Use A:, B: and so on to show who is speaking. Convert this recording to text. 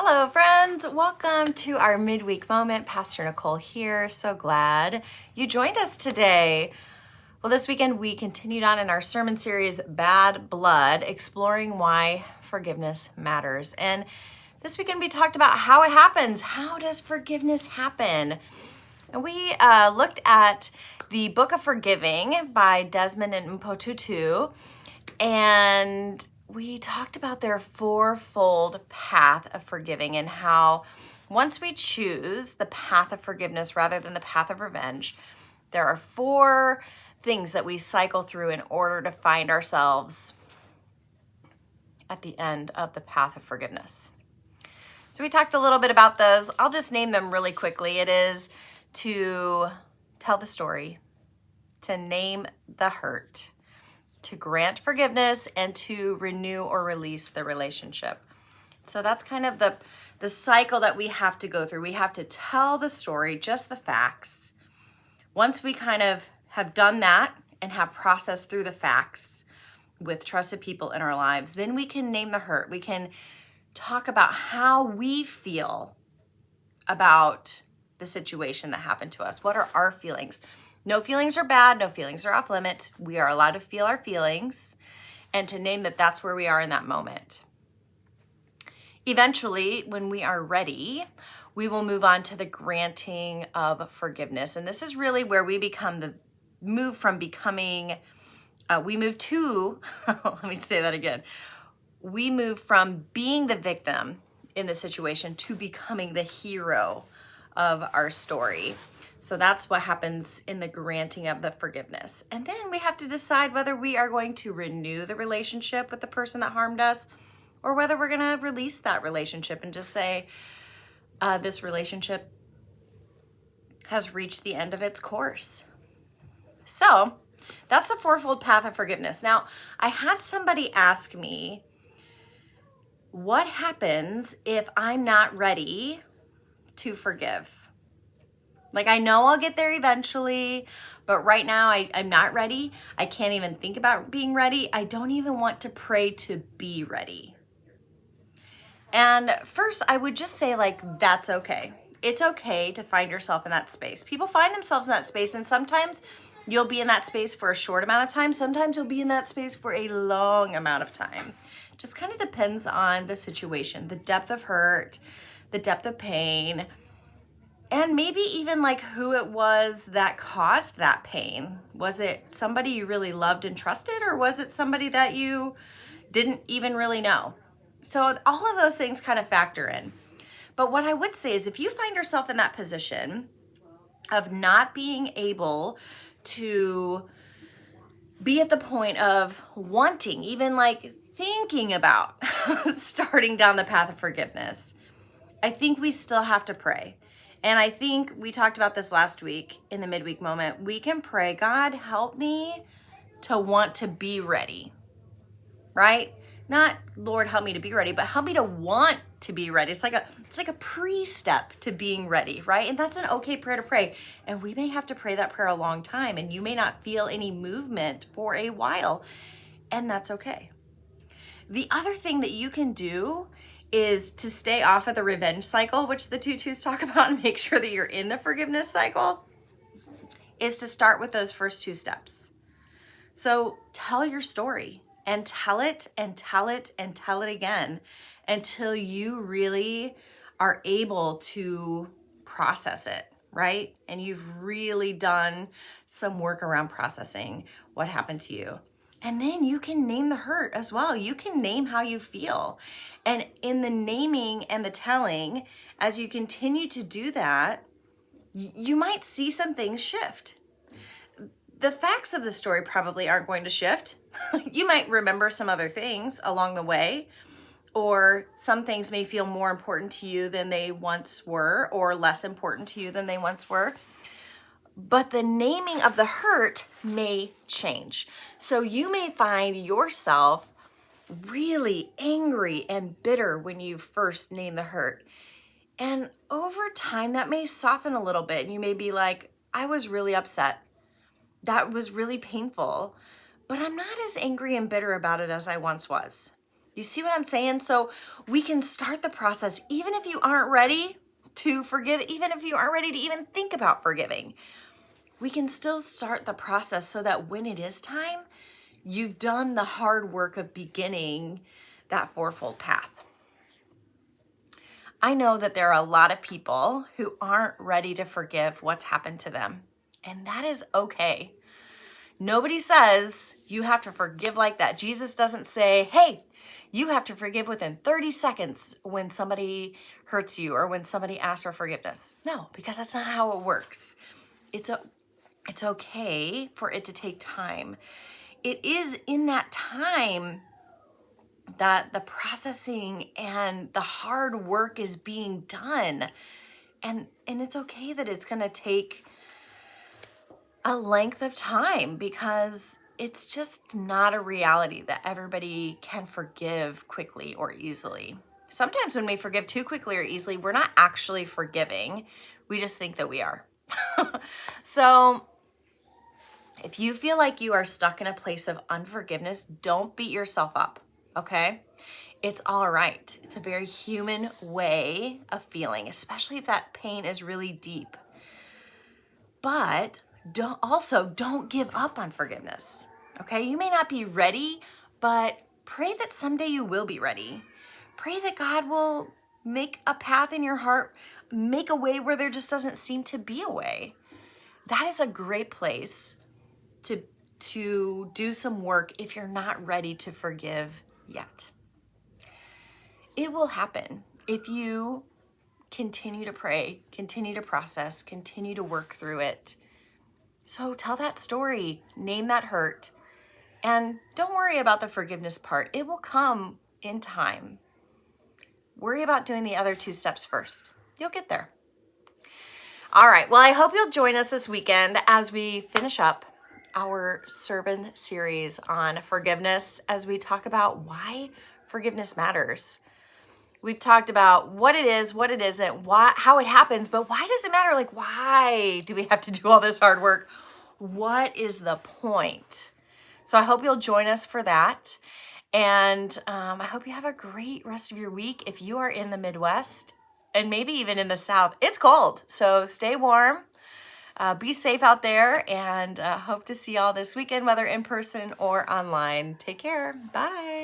A: Hello, friends. Welcome to our midweek moment. Pastor Nicole here. So glad you joined us today. Well, this weekend we continued on in our sermon series, Bad Blood, exploring why forgiveness matters. And this weekend we talked about how it happens. How does forgiveness happen? And we looked at the Book of Forgiving by Desmond and Mpotutu, and we talked about their fourfold path of forgiving and how once we choose the path of forgiveness rather than the path of revenge, there are four things that we cycle through in order to find ourselves at the end of the path of forgiveness. So we talked a little bit about those. I'll just name them really quickly. It is to tell the story, to name the hurt, to grant forgiveness, and to renew or release the relationship. So that's kind of the cycle that we have to go through. We have to tell the story, just the facts. Once we kind of have done that and have processed through the facts with trusted people in our lives, then we can name the hurt. We can talk about how we feel about the situation that happened to us. What are our feelings? No feelings are bad. No feelings are off limits. We are allowed to feel our feelings and to name that that's where we are in that moment. Eventually, when we are ready, we will move on to the granting of forgiveness. And this is really where we move to, let me say that again. We move from being the victim in the situation to becoming the hero of our story. So that's what happens in the granting of the forgiveness. And then we have to decide whether we are going to renew the relationship with the person that harmed us or whether we're going to release that relationship and just say, this relationship has reached the end of its course. So that's the fourfold path of forgiveness. Now, I had somebody ask me, what happens if I'm not ready to forgive? Like, I know I'll get there eventually, but right now I'm not ready. I can't even think about being ready. I don't even want to pray to be ready. And first, I would just say, that's okay. It's okay to find yourself in that space. People find themselves in that space, and sometimes you'll be in that space for a short amount of time. Sometimes you'll be in that space for a long amount of time. Just kind of depends on the situation, the depth of hurt, the depth of pain, and maybe even who it was that caused that pain. Was it somebody you really loved and trusted, or was it somebody that you didn't even really know? So all of those things kind of factor in. But what I would say is, if you find yourself in that position of not being able to be at the point of wanting, even thinking about starting down the path of forgiveness, I think we still have to pray. And I think we talked about this last week in the midweek moment. We can pray, God, help me to want to be ready, right? Not, Lord, help me to be ready, but help me to want to be ready. It's like a pre-step to being ready, right? And that's an okay prayer to pray. And we may have to pray that prayer a long time, and you may not feel any movement for a while, and that's okay. The other thing that you can do is to stay off of the revenge cycle, which the tutus talk about, and make sure that you're in the forgiveness cycle, is to start with those first two steps. So tell your story and tell it and tell it and tell it again until you really are able to process it, right? And you've really done some work around processing what happened to you. And then you can name the hurt as well. You can name how you feel. And in the naming and the telling, as you continue to do that, you might see some things shift. The facts of the story probably aren't going to shift. You might remember some other things along the way, or some things may feel more important to you than they once were, or less important to you than they once were. But the naming of the hurt may change. So you may find yourself really angry and bitter when you first name the hurt. And over time, that may soften a little bit. And you may be like, I was really upset. That was really painful. But I'm not as angry and bitter about it as I once was. You see what I'm saying? So we can start the process even if you aren't ready to forgive, even if you aren't ready to even think about forgiving. We can still start the process so that when it is time, you've done the hard work of beginning that fourfold path. I know that there are a lot of people who aren't ready to forgive what's happened to them, and that is okay. Nobody says you have to forgive like that. Jesus doesn't say, hey, you have to forgive within 30 seconds when somebody hurts you or when somebody asks for forgiveness. No, because that's not how it works. It's okay for it to take time. It is in that time that the processing and the hard work is being done. And it's okay that it's going to take a length of time, because it's just not a reality that everybody can forgive quickly or easily. Sometimes when we forgive too quickly or easily, we're not actually forgiving. We just think that we are. So if you feel like you are stuck in a place of unforgiveness, don't beat yourself up, okay? It's all right. It's a very human way of feeling, especially if that pain is really deep. But don't give up on forgiveness, okay? You may not be ready, but pray that someday you will be ready. Pray that God will make a path in your heart, make a way where there just doesn't seem to be a way. That is a great place to do some work if you're not ready to forgive yet. It will happen if you continue to pray, continue to process, continue to work through it. So tell that story, name that hurt, and don't worry about the forgiveness part. It will come in time. Worry about doing the other 2 steps first. You'll get there. All right, well, I hope you'll join us this weekend as we finish up our sermon series on forgiveness, as we talk about why forgiveness matters. We've talked about what it is, what it isn't, how it happens, but why does it matter? Like, why do we have to do all this hard work? What is the point? So I hope you'll join us for that. And I hope you have a great rest of your week. If you are in the Midwest and maybe even in the South, it's cold. So stay warm, be safe out there, and hope to see y'all this weekend, whether in person or online. Take care. Bye.